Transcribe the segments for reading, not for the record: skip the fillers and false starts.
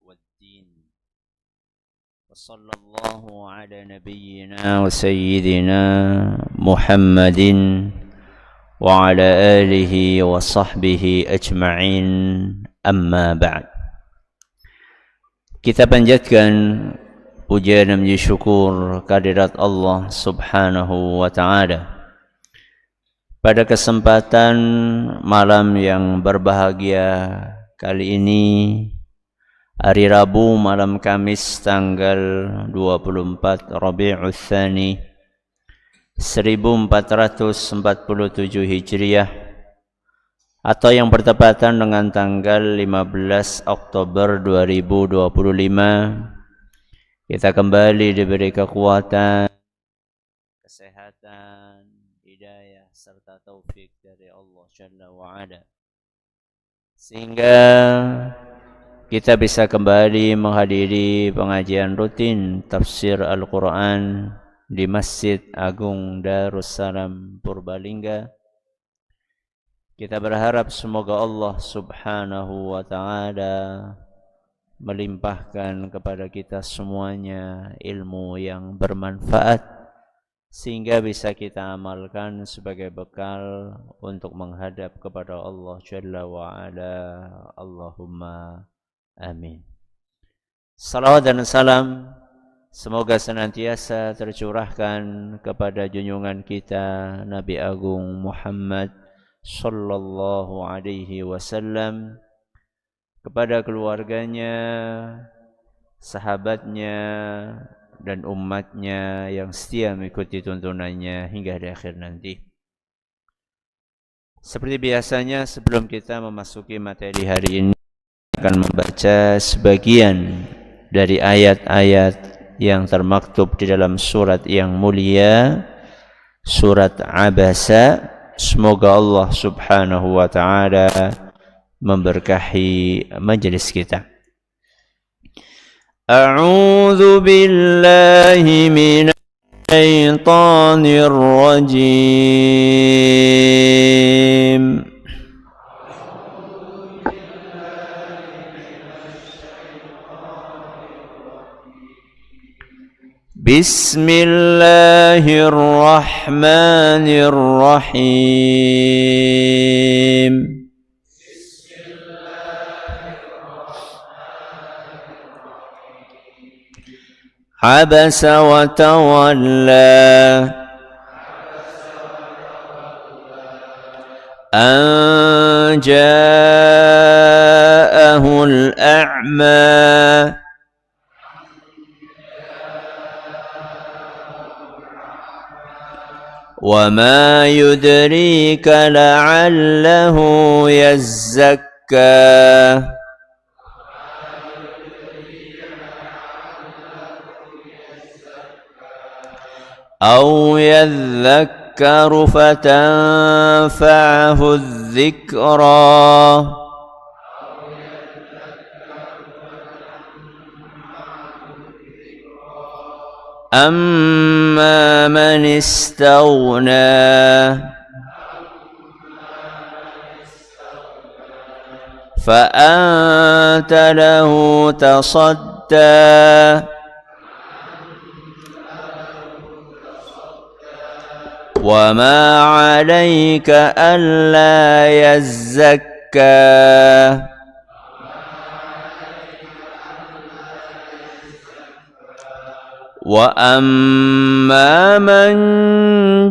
والدين وصلى الله على نبينا وسيدنا محمد وعلى آله وصحبه أجمعين أما بعد. Kita panjatkan puja dan puji syukur kehadirat Allah Subhanahu wa taala. Pada kesempatan malam yang berbahagia kali ini, hari Rabu malam Kamis tanggal 24 Rabiul Tsani 1447 Hijriah atau yang bertepatan dengan tanggal 15 Oktober 2025, kita kembali diberi kekuatan, kesehatan, hidayah serta taufik dari Allah Jalla wa Ala, sehingga kita bisa kembali menghadiri pengajian rutin tafsir Al-Quran di Masjid Agung Darussalam Purbalingga. Kita berharap semoga Allah Subhanahu wa taala melimpahkan kepada kita semuanya ilmu yang bermanfaat sehingga bisa kita amalkan sebagai bekal untuk menghadap kepada Allah Jalla wa Ala. Allahumma amin. Salawat dan salam semoga senantiasa tercurahkan kepada junjungan kita Nabi Agung Muhammad sallallahu alaihi wasallam, kepada keluarganya, sahabatnya, dan umatnya yang setia mengikuti tuntunannya hingga di akhir nanti. Seperti biasanya, sebelum kita memasuki materi hari ini, akan membaca sebagian dari ayat-ayat yang termaktub di dalam surat yang mulia, surat Abasa. Semoga Allah Subhanahu wa taala memberkahi majelis kita. A'udzu billahi minasy syaithanir rajim. Bismillahirrahmanirrahim. Abasa wa tawalla an ja'ahul a'ma وما يدريك لعله يزكى أو يذكر فتنفعه الذكرى أما من استغنى فأنت له تصدى وما عليك ألا يزكى وأما من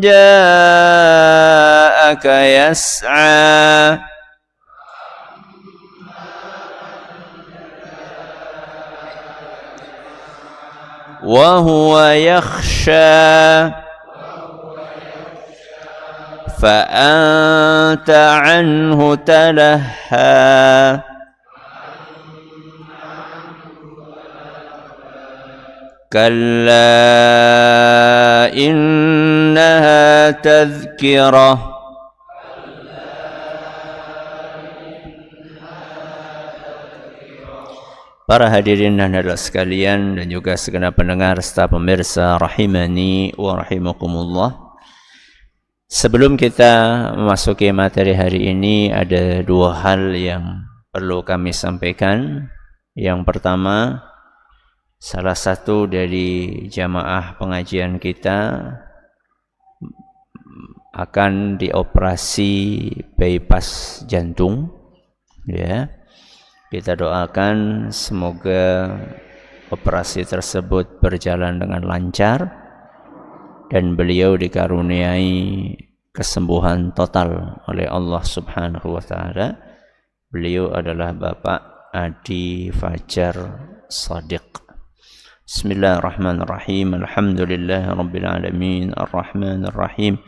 جاءك يسعى وهو يخشى فأنت عنه تلهى كلا إنها تذكرة Para hadirin dan hadirat sekalian dan juga segenap pendengar serta pemirsa rahimani wa rahimakumullah. Sebelum kita memasuki materi hari ini, ada dua hal yang perlu kami sampaikan. Yang pertama, salah satu dari jamaah pengajian kita akan dioperasi bypass jantung. Ya, kita doakan semoga operasi tersebut berjalan dengan lancar dan beliau dikaruniai kesembuhan total oleh Allah Subhanahu wa taala. Beliau adalah Bapak Adi Fajar Shadiq. Bismillahirrahmanirrahim. Alhamdulillahirabbil alamin, arrahmanir rahim.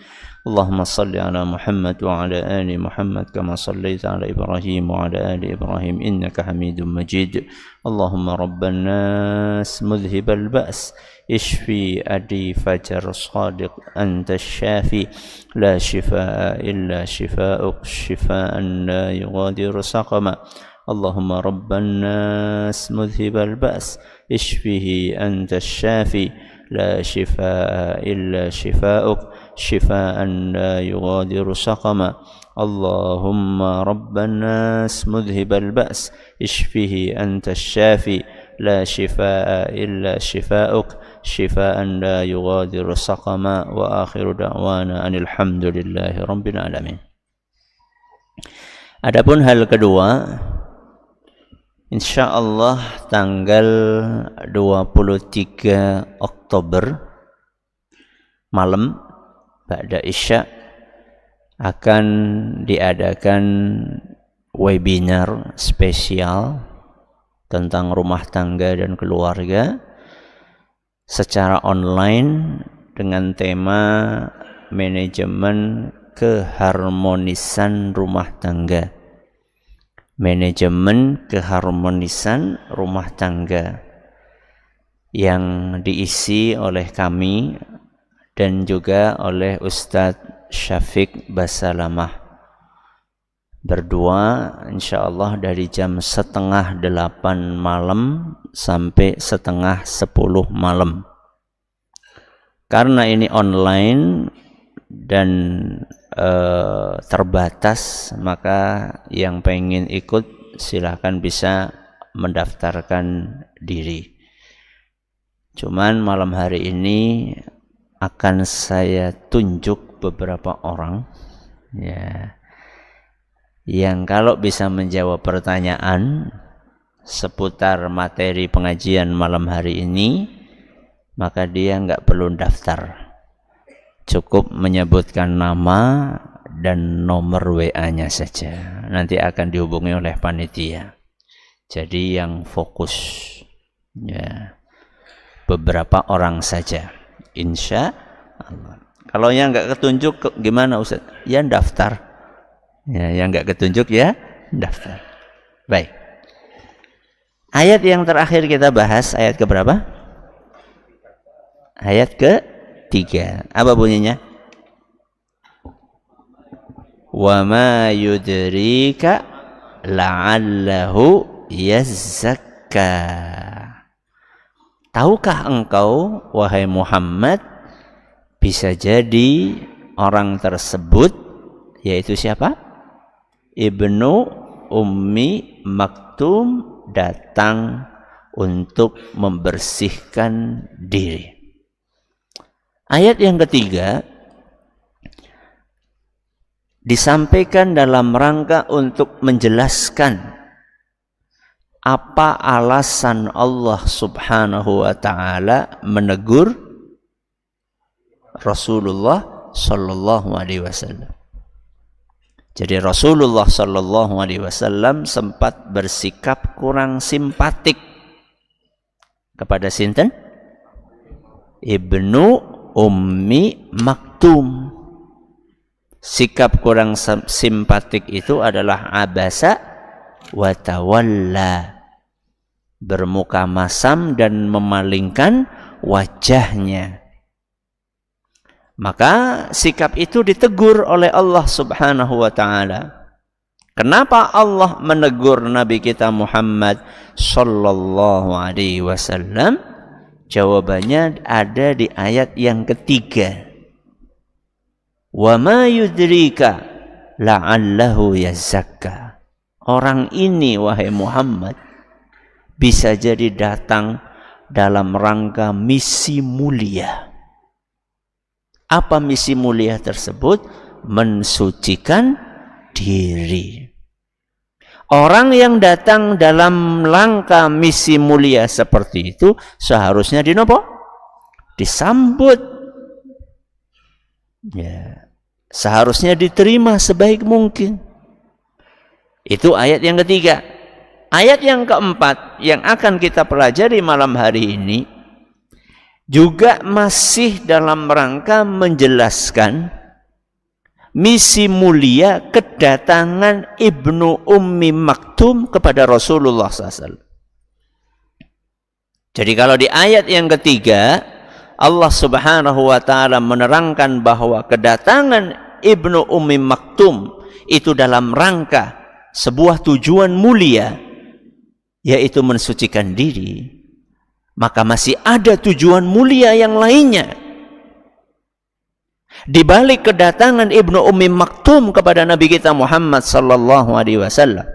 Allahumma salli ala Muhammad wa ala ali Muhammad kama sallaita ala Ibrahim wa ala ali Ibrahim innaka Hamidum Majid. Allahumma rabban nas mudhibal ba's اشفي أدي فجر صادق أنت الشافي لا شفاء إلا شفاءك شفاء لا يغادر سقما اللهم رب الناس مذهب البأس اشفه أنت الشافي لا شفاء إلا شفاءك شفاء لا يغادر سقما اللهم رب الناس مذهب البأس اشفه أنت الشافي لا شفاء إلا شفاءك شفاء لا يغادر سقما وآخر دعوانا أن الحمد لله رب العالمين. Adapun hal kedua, insyaallah tanggal 23 Oktober malam ba'da Isya akan diadakan webinar spesial tentang rumah tangga dan keluarga secara online dengan tema manajemen keharmonisan rumah tangga. Manajemen keharmonisan rumah tangga yang diisi oleh kami dan juga oleh Ustadz Syafiq Basalamah. Berdua insyaallah dari jam 7:30 malam sampai 9:30 malam. Karena ini online dan terbatas, maka yang pengen ikut silahkan bisa mendaftarkan diri. Cuman malam hari ini akan saya tunjuk beberapa orang ya, yang kalau bisa menjawab pertanyaan seputar materi pengajian malam hari ini, maka dia nggak perlu daftar, cukup menyebutkan nama dan nomor WA-nya saja, nanti akan dihubungi oleh panitia. Jadi yang fokus ya beberapa orang saja, insya Allah. Kalau yang nggak ketunjuk gimana Ustaz? Ya daftar. Ya, yang nggak ketunjuk ya daftar. Baik. Ayat yang terakhir kita bahas ayat ke berapa? Ayat ke-3. Apa bunyinya? Wa ma yudrika la'allahu yazakka. Tahukah engkau wahai Muhammad, bisa jadi orang tersebut yaitu siapa? Ibnu Ummi Maktum datang untuk membersihkan diri. Ayat yang ketiga disampaikan dalam rangka untuk menjelaskan apa alasan Allah Subhanahu wa taala menegur Rasulullah sallallahu alaihi wasallam. Jadi Rasulullah sallallahu alaihi wasallam sempat bersikap kurang simpatik kepada sinten? Ibnu Ummi Maktum. Sikap kurang simpatik itu adalah abasa wa tawalla, bermuka masam dan memalingkan wajahnya. Maka sikap itu ditegur oleh Allah Subhanahu wa taala. Kenapa Allah menegur Nabi kita Muhammad sallallahu alaihi wasallam? Jawabannya ada di ayat yang ketiga. Wa ma yudrika la'allahu yazakka. Orang ini wahai Muhammad bisa jadi datang dalam rangka misi mulia. Apa misi mulia tersebut? Mensucikan diri. Orang yang datang dalam rangka misi mulia seperti itu seharusnya disambut. Ya, seharusnya diterima sebaik mungkin. Itu ayat yang ketiga. Ayat yang keempat yang akan kita pelajari malam hari ini juga masih dalam rangka menjelaskan misi mulia kedatangan Ibnu Ummi Maktum kepada Rasulullah SAW. Jadi kalau di ayat yang ketiga Allah Subhanahu wa ta'ala menerangkan bahwa kedatangan Ibnu Ummi Maktum itu dalam rangka sebuah tujuan mulia, yaitu mensucikan diri, maka masih ada tujuan mulia yang lainnya. Di balik kedatangan Ibnu Ummi Maktum kepada Nabi kita Muhammad sallallahu alaihi wasallam,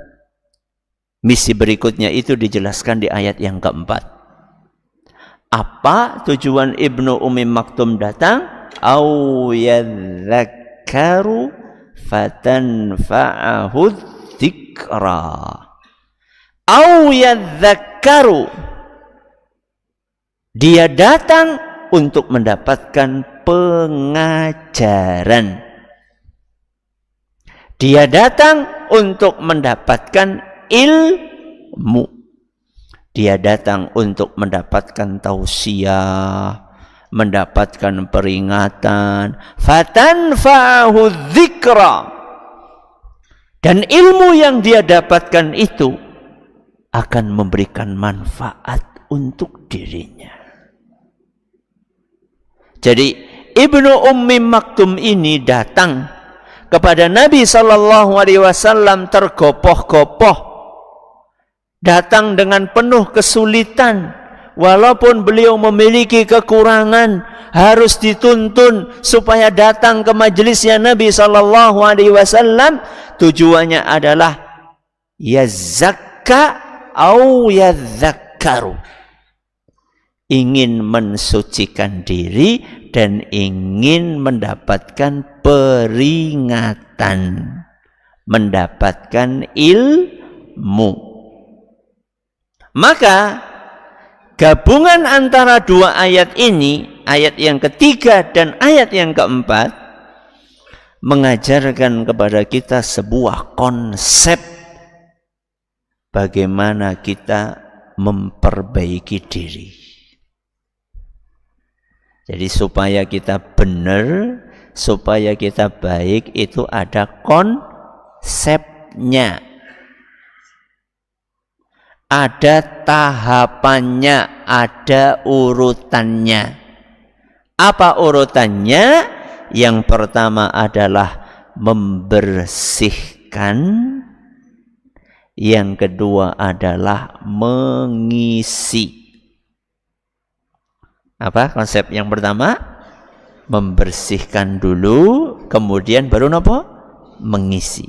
misi berikutnya itu dijelaskan di ayat yang keempat. Apa tujuan Ibnu Ummi Maktum datang? Au yadzakkaru fatanfa'ahu dzikra. Au yadzakkaru, dia datang untuk mendapatkan pengajaran. Dia datang untuk mendapatkan ilmu. Dia datang untuk mendapatkan tausiah, mendapatkan peringatan. Fatanfa'ahu dzikra. Dan ilmu yang dia dapatkan itu akan memberikan manfaat untuk dirinya. Jadi Ibnu Ummi Maktum ini datang kepada Nabi sallallahu alaihi wasallam tergopoh-gopoh, datang dengan penuh kesulitan, walaupun beliau memiliki kekurangan, harus dituntun supaya datang ke majelisnya Nabi sallallahu alaihi wasallam. Tujuannya adalah yazakka au yadzakkaru, ingin mensucikan diri dan ingin mendapatkan peringatan, mendapatkan ilmu. Maka gabungan antara dua ayat ini, ayat yang ketiga dan ayat yang keempat, mengajarkan kepada kita sebuah konsep bagaimana kita memperbaiki diri. Jadi supaya kita benar, supaya kita baik, itu ada konsepnya, ada tahapannya, ada urutannya. Apa urutannya? Yang pertama adalah membersihkan, yang kedua adalah mengisi. Apa konsep yang pertama? Membersihkan dulu, kemudian baru apa? Mengisi.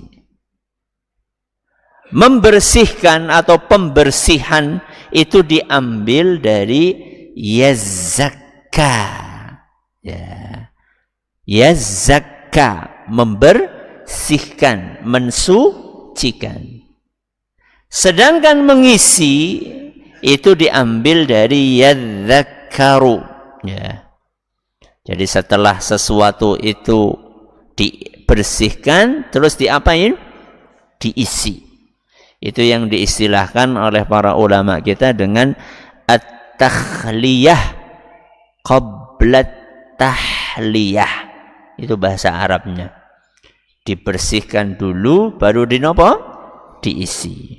Membersihkan atau pembersihan itu diambil dari yazakka. Ya. Yazakka, membersihkan, mensucikan. Sedangkan mengisi itu diambil dari yadzakkaru. Ya. Jadi setelah sesuatu itu dibersihkan, terus diapain? Diisi. Itu yang diistilahkan oleh para ulama kita dengan at-takhliyah qabla tahliyah. Itu bahasa Arabnya. Dibersihkan dulu, baru diisi.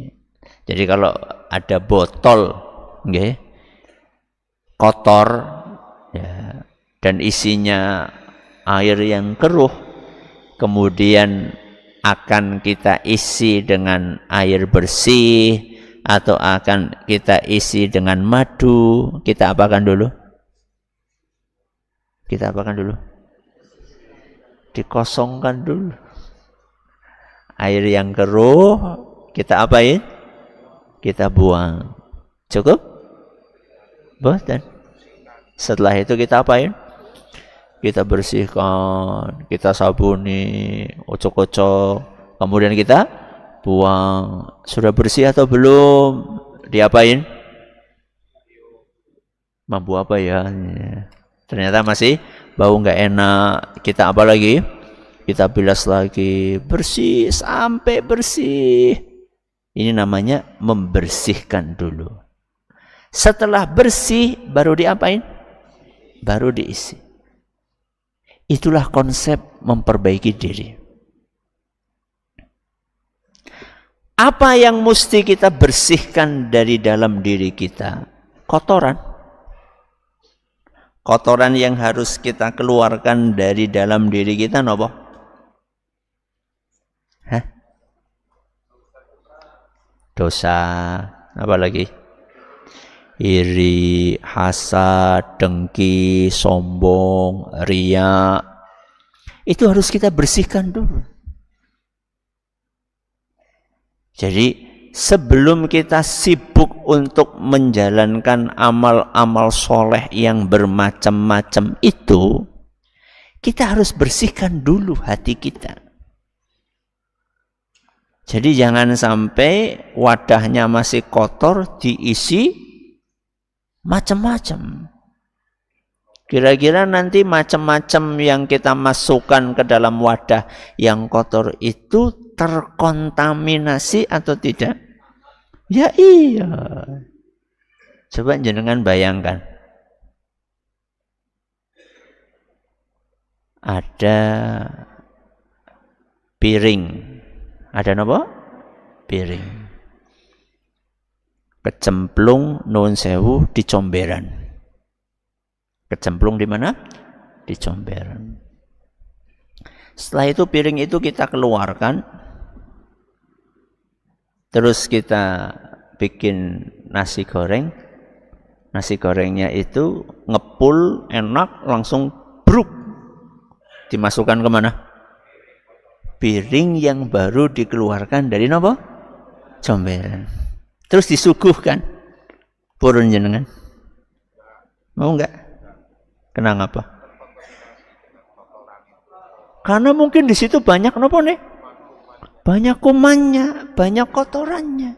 Jadi kalau ada botol, okay, kotor, ya, dan isinya air yang keruh, kemudian akan kita isi dengan air bersih atau akan kita isi dengan madu, kita apakan dulu? Kita apakan dulu? Dikosongkan dulu. Air yang keruh kita apain? Kita buang. Cukup? Boten. Setelah itu kita apain? Kita bersihkan, kita sabuni, ocok-ocok, kemudian kita buang. Sudah bersih atau belum? Diapain? Mampu apa ya? Ternyata masih bau nggak enak. Kita apa lagi? Kita bilas lagi, bersih sampai bersih. Ini namanya membersihkan dulu. Setelah bersih baru diapain? Baru diisi. Itulah konsep memperbaiki diri. Apa yang mesti kita bersihkan dari dalam diri kita? Kotoran. Kotoran yang harus kita keluarkan dari dalam diri kita nopo? Hah? Dosa. Apa lagi? Iri, hasad, dengki, sombong, riya. Itu harus kita bersihkan dulu. Jadi sebelum kita sibuk untuk menjalankan amal-amal soleh yang bermacam-macam itu, kita harus bersihkan dulu hati kita. Jadi jangan sampai wadahnya masih kotor diisi macam-macam. Kira-kira nanti macam-macam yang kita masukkan ke dalam wadah yang kotor itu terkontaminasi atau tidak? Ya iya. Coba jenengan bayangkan. Ada piring. Ada apa? Piring. Kecemplung nuwun sewu di comberan. Kecemplung di mana? Di comberan. Setelah itu piring itu kita keluarkan. Terus kita bikin nasi goreng. Nasi gorengnya itu ngepul, enak, langsung bruk. Dimasukkan kemana? Piring yang baru dikeluarkan dari apa? Comberan. Terus disuguhkan. Purun jenengan. Mau enggak? Kenapa? Karena mungkin di situ banyak apa nih? Banyak kumannya, banyak kotorannya.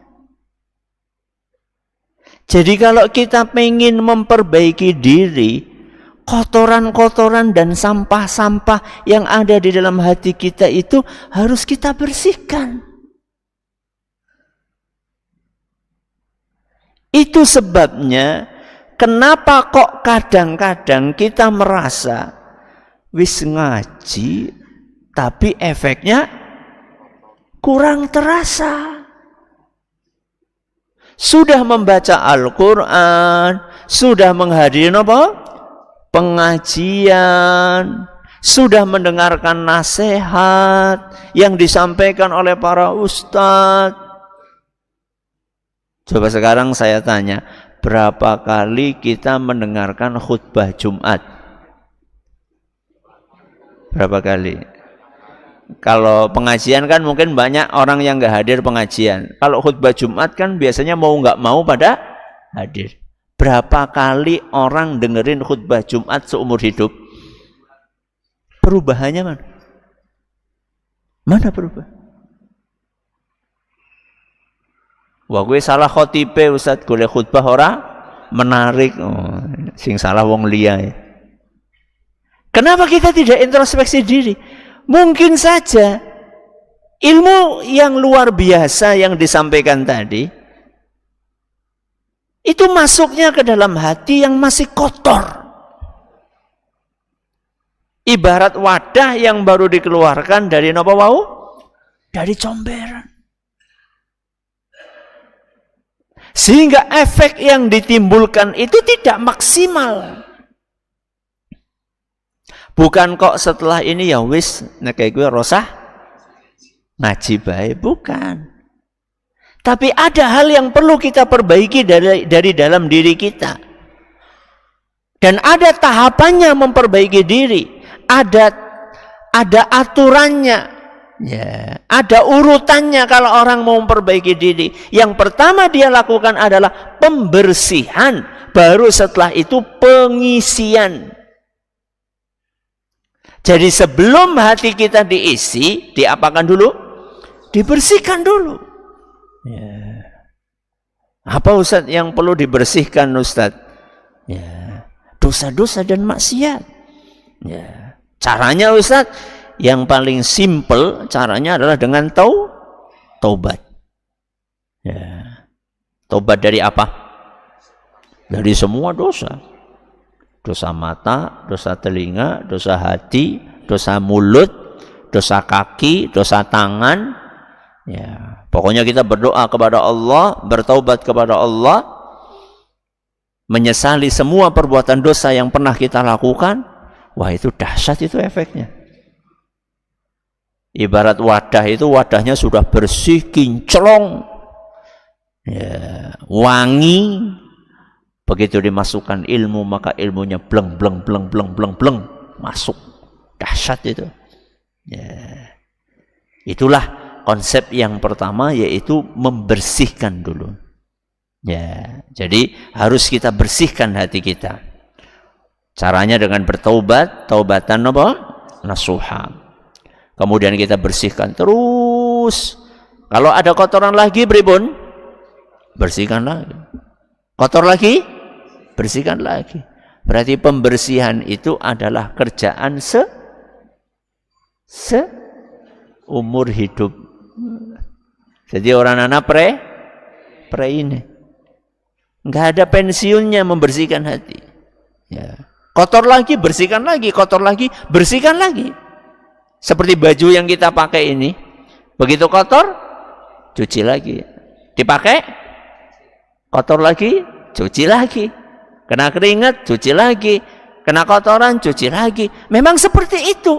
Jadi kalau kita pengen memperbaiki diri, kotoran-kotoran dan sampah-sampah yang ada di dalam hati kita itu harus kita bersihkan. Itu sebabnya kenapa kok kadang-kadang kita merasa wis ngaji tapi efeknya kurang terasa. Sudah membaca Al-Quran, sudah menghadiri apa? Pengajian, sudah mendengarkan nasihat yang disampaikan oleh para ustadz. Coba sekarang saya tanya, berapa kali kita mendengarkan khutbah Jumat? Berapa kali? Kalau pengajian kan mungkin banyak orang yang nggak hadir pengajian. Kalau khutbah Jumat kan biasanya mau nggak mau pada hadir. Berapa kali orang dengerin khutbah Jumat seumur hidup? Perubahannya mana? Mana perubahan? Wah, gue salah khotibe Ustaz, golek khutbah ora menarik. Oh, sing salah wong liya. Kenapa kita tidak introspeksi diri? Mungkin saja ilmu yang luar biasa yang disampaikan tadi itu masuknya ke dalam hati yang masih kotor. Ibarat wadah yang baru dikeluarkan dari napa wau? Dari comberan. Sehingga efek yang ditimbulkan itu tidak maksimal. Bukan kok setelah ini ya wis nek gue rosah ngaji bae, bukan. Tapi ada hal yang perlu kita perbaiki dari dalam diri kita. Dan ada tahapannya memperbaiki diri. ada aturannya, ya, ada urutannya kalau orang mau memperbaiki diri. Yang pertama dia lakukan adalah pembersihan, baru setelah itu pengisian. Jadi sebelum hati kita diisi, diapakan dulu? Dibersihkan dulu. Ya. Apa Ustaz yang perlu dibersihkan Ustaz? Ya, dosa-dosa dan maksiat. Ya. Caranya Ustaz, yang paling simple caranya adalah dengan taubat. Ya. Taubat dari apa? Dari semua dosa. Dosa mata, dosa telinga, dosa hati, dosa mulut, dosa kaki, dosa tangan. Ya, pokoknya kita berdoa kepada Allah, bertaubat kepada Allah, menyesali semua perbuatan dosa yang pernah kita lakukan. Wah, itu dahsyat itu efeknya. Ibarat wadah itu, wadahnya sudah bersih, kinclong, ya, wangi. Begitu dimasukkan ilmu, maka ilmunya bleng bleng bleng bleng bleng bleng masuk. Dahsyat itu. Ya. Itulah konsep yang pertama, yaitu membersihkan dulu. Ya, jadi harus kita bersihkan hati kita. Caranya dengan bertaubat, taubatan apa? Nasuha. Kemudian kita bersihkan terus. Kalau ada kotoran lagi, pripun? Bersihkan lagi. Kotor lagi? Bersihkan lagi. Berarti pembersihan itu adalah kerjaan seumur hidup. Jadi orang anak pre ini nggak ada pensiunnya membersihkan hati. Ya. Kotor lagi, bersihkan lagi. Kotor lagi, bersihkan lagi. Seperti baju yang kita pakai ini, begitu kotor, cuci lagi. Dipakai, kotor lagi, cuci lagi. Kena keringat, cuci lagi. Kena kotoran, cuci lagi. Memang seperti itu.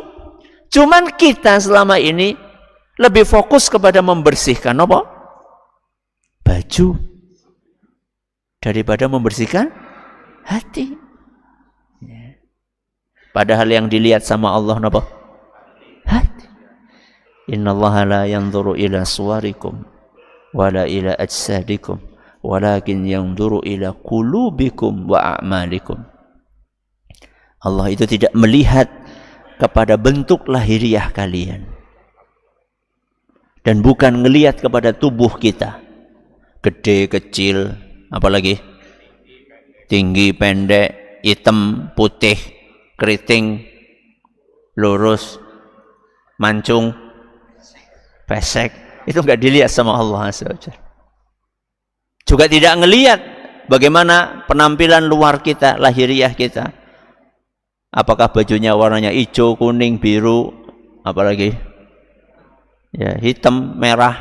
Cuman kita selama ini lebih fokus kepada membersihkan apa? Baju daripada membersihkan hati. Padahal yang dilihat sama Allah apa? Hati. Innallaha la yanzuru ila suwarikum wala ila ajsadikum walakin yanzuru ila qulubikum wa a'malikum. Allah itu tidak melihat kepada bentuk lahiriah kalian, dan bukan melihat kepada tubuh kita, gede, kecil, apalagi tinggi, pendek, hitam, putih, keriting, lurus, mancung, pesek. Itu enggak dilihat sama Allah SWT. Juga tidak ngelihat bagaimana penampilan luar kita, lahiriah kita. Apakah bajunya warnanya hijau, kuning, biru, apalagi ya, hitam, merah.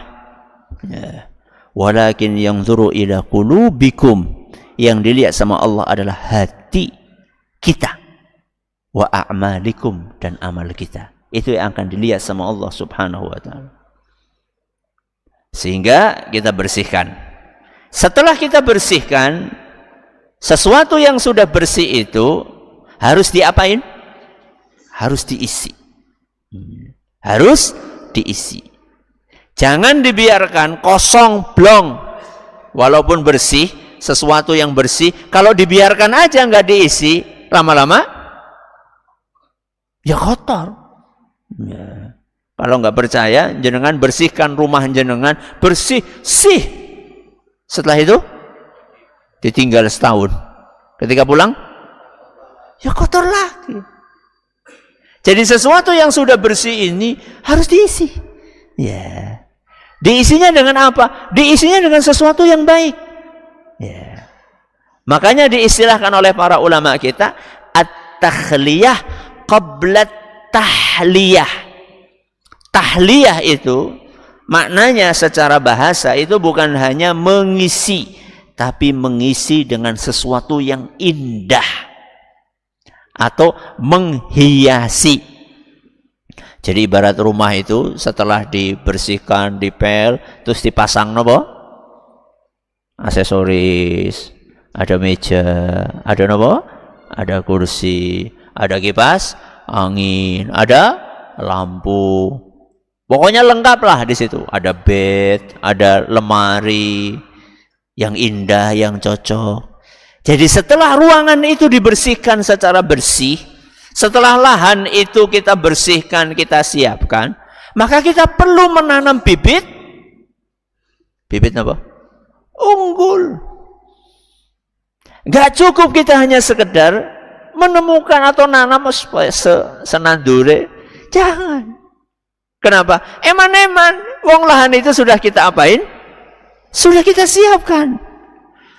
Ya. Walakin yanzuru ila qulubikum. Yang dilihat sama Allah adalah hati kita. Wa a'malikum, dan amal kita. Itu yang akan dilihat sama Allah Subhanahu wa ta'ala. Sehingga kita bersihkan. Setelah kita bersihkan, sesuatu yang sudah bersih itu harus diapain? Harus diisi. Harus diisi. Jangan dibiarkan kosong blong. Walaupun bersih, sesuatu yang bersih, kalau dibiarkan aja nggak diisi, lama-lama ya kotor. Ya. Kalau nggak percaya, jenengan bersihkan rumah jenengan, bersih, sih. Setelah itu ditinggal setahun. Ketika pulang, ya kotor lagi. Jadi sesuatu yang sudah bersih ini harus diisi. Ya. Diisinya dengan apa? Diisinya dengan sesuatu yang baik. Ya. Makanya diistilahkan oleh para ulama kita at-takhliyah qabla tahliyah. Tahliyah itu maknanya secara bahasa itu bukan hanya mengisi, tapi mengisi dengan sesuatu yang indah atau menghiasi. Jadi ibarat rumah itu setelah dibersihkan, dipel, terus dipasang apa? Aksesoris, ada meja, ada apa? Ada kursi, ada kipas angin, ada lampu. Pokoknya lengkap lah di situ. Ada bed, ada lemari yang indah, yang cocok. Jadi setelah ruangan itu dibersihkan secara bersih, setelah lahan itu kita bersihkan, kita siapkan, maka kita perlu menanam bibit. Bibit apa? Unggul. Gak cukup kita hanya sekedar menemukan atau nanam senandure. Jangan. Kenapa? Eman-eman. Wong lahan itu sudah kita apain? Sudah kita siapkan.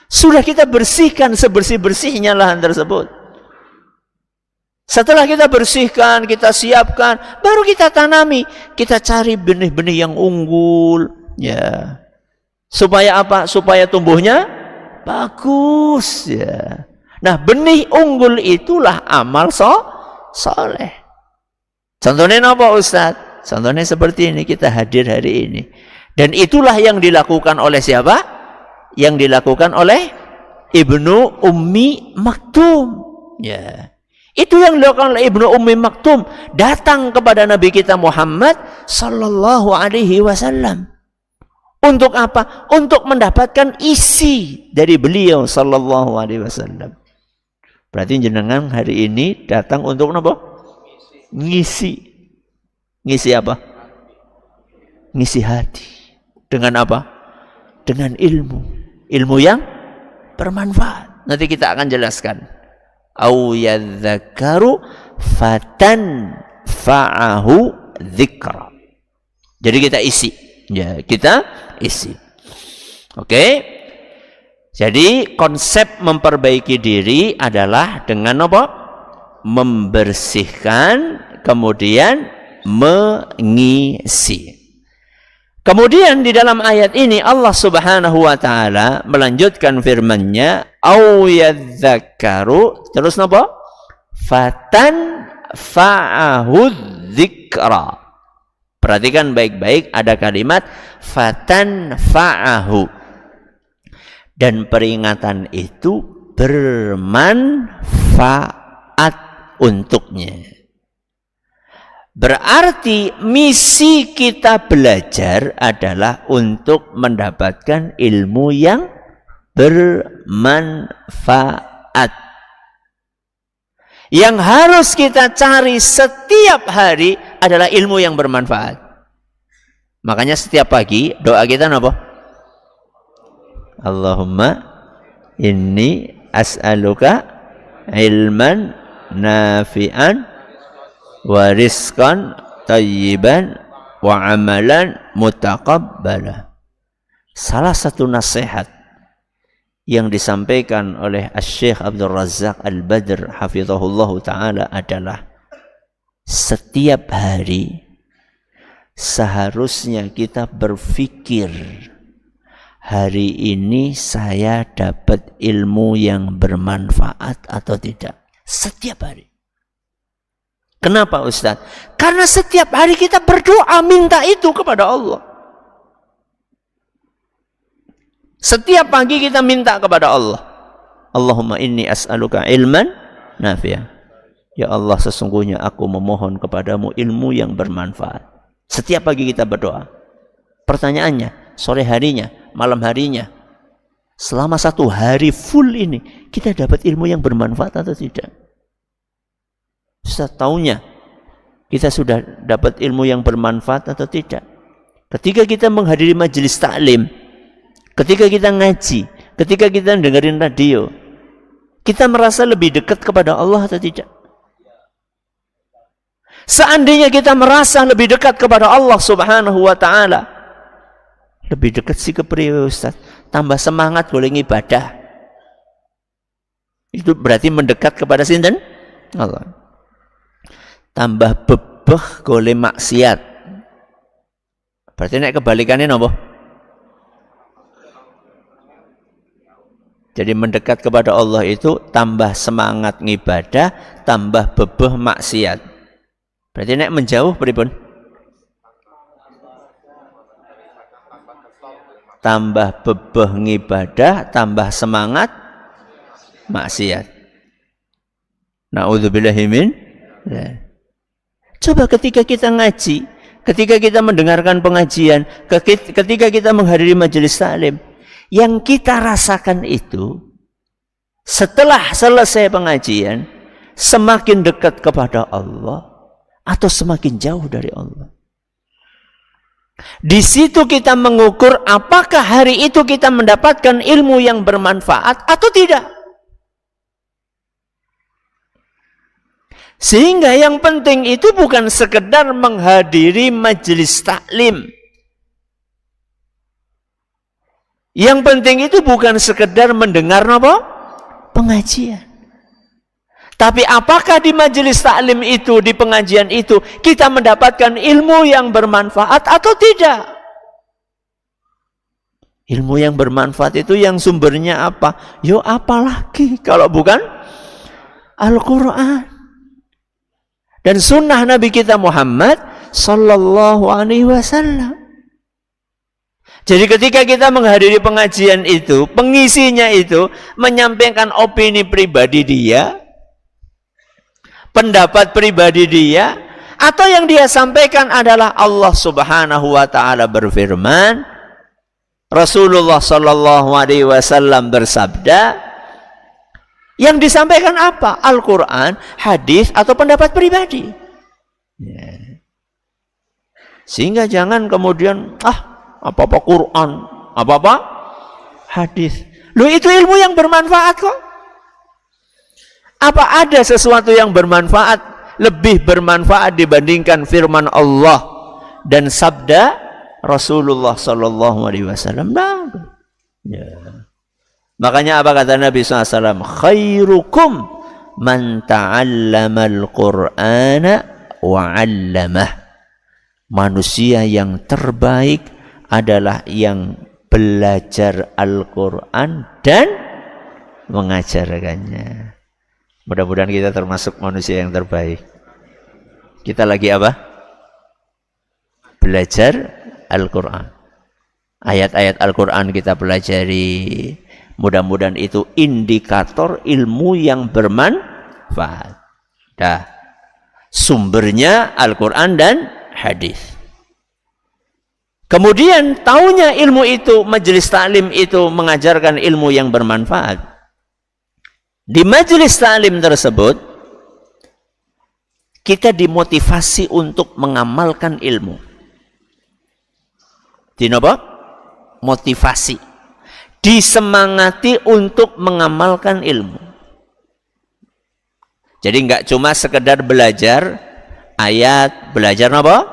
Sudah kita bersihkan sebersih-bersihnya lahan tersebut. Setelah kita bersihkan, kita siapkan, baru kita tanami. Kita cari benih-benih yang unggul. Ya. Supaya apa? Supaya tumbuhnya bagus. Ya. Nah, benih unggul itulah amal soleh. Contohnya apa, Ustaz? Contohnya seperti ini, kita hadir hari ini. Dan itulah yang dilakukan oleh siapa? Yang dilakukan oleh Ibnu Ummi Maktum. Ya. Itu yang dilakukan oleh Ibnu Ummi Maktum. Datang kepada Nabi kita Muhammad sallallahu alaihi wasallam. Untuk apa? Untuk mendapatkan isi dari beliau sallallahu alaihi wasallam. Berarti jenengan hari ini datang untuk apa? Ngisi. Ngisi apa? Ngisi hati. Dengan apa? Dengan ilmu. Ilmu yang bermanfaat. Nanti kita akan jelaskan. Au yadzakaru fatan fa'ahu dzikra. Jadi kita isi. Ya, kita isi. Oke. Jadi konsep memperbaiki diri adalah dengan apa? Membersihkan, kemudian mengisi. Kemudian di dalam ayat ini Allah Subhanahu wa taala melanjutkan firman-Nya, au yadzakaru, terus napa? Fatan fa'ahu dzikra. Perhatikan baik-baik, ada kalimat fatan fa'ahu. Dan peringatan itu bermanfaat untuknya. Berarti misi kita belajar adalah untuk mendapatkan ilmu yang bermanfaat. Yang harus kita cari setiap hari adalah ilmu yang bermanfaat. Makanya setiap pagi doa kita apa? Allahumma inni as'aluka ilman nafi'an wa rizqan tayyiban wa amalan mutaqabbala. Salah satu nasihat yang disampaikan oleh Asy-Syaikh Abdul Razzaq Al-Badr hafizahullahu taala adalah setiap hari seharusnya kita berpikir, hari ini saya dapat ilmu yang bermanfaat atau tidak. Setiap hari. Kenapa, Ustaz? Karena setiap hari kita berdoa minta itu kepada Allah. Setiap pagi kita minta kepada Allah. Allahumma inni as'aluka ilman nafi'an. Ya Allah, sesungguhnya aku memohon kepadamu ilmu yang bermanfaat. Setiap pagi kita berdoa. Pertanyaannya, sore harinya, malam harinya, selama satu hari full ini, kita dapat ilmu yang bermanfaat atau tidak? Ustaz, taunya kita sudah dapat ilmu yang bermanfaat atau tidak? Ketika kita menghadiri majelis taklim, ketika kita ngaji, ketika kita dengerin radio, kita merasa lebih dekat kepada Allah atau tidak? Seandainya kita merasa lebih dekat kepada Allah Subhanahu wa taala, lebih dekat sih ke priwe, Ustaz? Tambah semangat boleh ibadah. Itu berarti mendekat kepada sinten? Allah. Tambah bebeh golek maksiat. Berarti nek kebalikannya napa? Jadi mendekat kepada Allah itu tambah semangat ngibadah, tambah bebeh maksiat. Berarti nek menjauh pripun? Tambah bebeh ngibadah, tambah semangat maksiat. Na'udzubillahi min. Coba ketika kita ngaji, ketika kita mendengarkan pengajian, ketika kita menghadiri majelis taklim, yang kita rasakan itu setelah selesai pengajian semakin dekat kepada Allah atau semakin jauh dari Allah. Di situ kita mengukur apakah hari itu kita mendapatkan ilmu yang bermanfaat atau tidak. Sehingga yang penting itu bukan sekedar menghadiri majelis taklim. Yang penting itu bukan sekedar mendengar apa? Pengajian. Tapi apakah di majelis taklim itu, di pengajian itu, kita mendapatkan ilmu yang bermanfaat atau tidak? Ilmu yang bermanfaat itu yang sumbernya apa? Yo apalagi kalau bukan Al-Quran. Dan sunnah Nabi kita Muhammad Sallallahu Alaihi Wasallam. Jadi ketika kita menghadiri pengajian itu, pengisinya itu menyampaikan opini pribadi dia, pendapat pribadi dia, atau yang dia sampaikan adalah Allah Subhanahu Wa Taala berfirman, Rasulullah Sallallahu Alaihi Wasallam bersabda. Yang disampaikan apa? Al-Quran, hadis, atau pendapat pribadi. Ya. Sehingga jangan kemudian, apa-apa Quran, apa-apa hadis. Loh itu ilmu yang bermanfaat kok. Apa ada sesuatu yang bermanfaat, lebih bermanfaat dibandingkan firman Allah dan sabda Rasulullah Sallallahu Alaihi Wasallam? Nah, ya. Makanya apa kata Nabi SAW? Khairukum man ta'allamal Qur'ana wa'allamah. Manusia yang terbaik adalah yang belajar Al-Quran dan mengajarkannya. Mudah-mudahan kita termasuk manusia yang terbaik. Kita lagi apa? Belajar Al-Quran. Ayat-ayat Al-Quran kita pelajari. Mudah-mudahan itu indikator ilmu yang bermanfaat. Dah. Sumbernya Al-Quran dan hadis. Kemudian taunya ilmu itu, majelis taklim itu mengajarkan ilmu yang bermanfaat. Di majelis taklim tersebut kita dimotivasi untuk mengamalkan ilmu. Dinapa? Motivasi. Disemangati untuk mengamalkan ilmu. Jadi enggak cuma sekedar belajar ayat, belajar apa?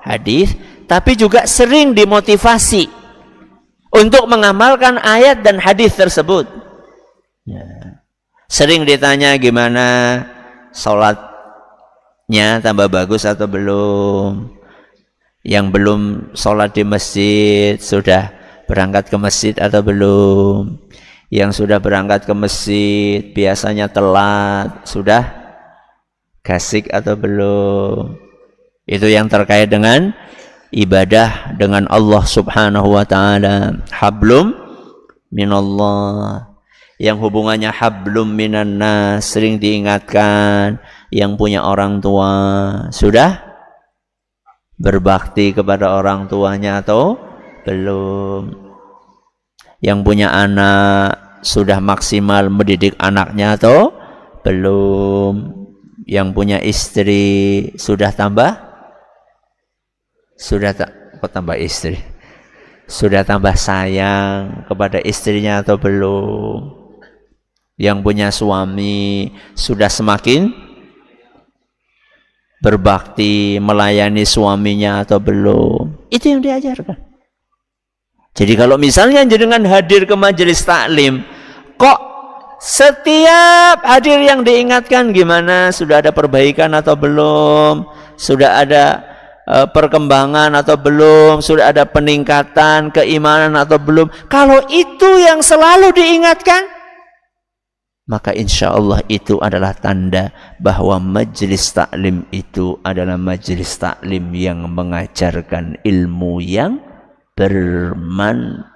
Hadis, tapi juga sering dimotivasi untuk mengamalkan ayat dan hadis tersebut. Ya. Sering ditanya gimana sholatnya, tambah bagus atau belum? Yang belum sholat di masjid sudah berangkat ke masjid atau belum? Yang sudah berangkat ke masjid biasanya telat, sudah gasik atau belum? Itu yang terkait dengan ibadah dengan Allah Subhanahu wa Ta'ala. Hablum minallah, yang hubungannya hablum minan nas, sering diingatkan. Yang punya orang tua sudah berbakti kepada orang tuanya atau belum? Yang punya anak sudah maksimal mendidik anaknya atau belum? Yang punya istri sudah tambah sayang kepada istrinya atau belum? Yang punya suami sudah semakin berbakti melayani suaminya atau belum? Itu yang diajarkan. Jadi kalau misalnya jenengan hadir ke majelis taklim, kok setiap hadir yang diingatkan gimana, sudah ada perbaikan atau belum, sudah ada perkembangan atau belum, sudah ada peningkatan keimanan atau belum? Kalau itu yang selalu diingatkan, maka insya Allah itu adalah tanda bahwa majelis taklim itu adalah majelis taklim yang mengajarkan ilmu yang bermanfaat.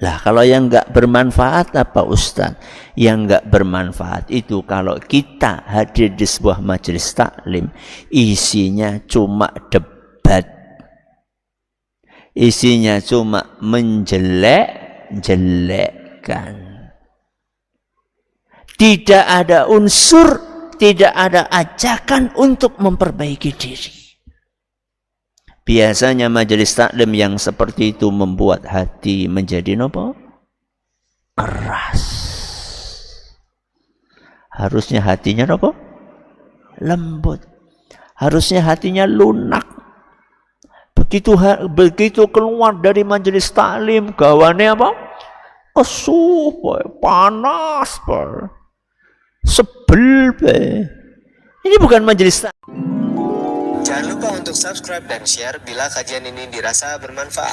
Lah kalau yang enggak bermanfaat apa Ustaz? Yang enggak bermanfaat itu kalau kita hadir di sebuah majelis taklim, isinya cuma debat, isinya cuma menjelek-jelekkan, tidak ada unsur, tidak ada ajakan untuk memperbaiki diri. Biasanya majelis taklim yang seperti itu membuat hati menjadi nopo? Keras. Harusnya hatinya nopo? Lembut. Harusnya hatinya lunak. Begitu keluar dari majelis taklim, gawane apa? Kesuh, panas, sebel. Ini bukan majelis taklim. Jangan lupa untuk subscribe dan share bila kajian ini dirasa bermanfaat.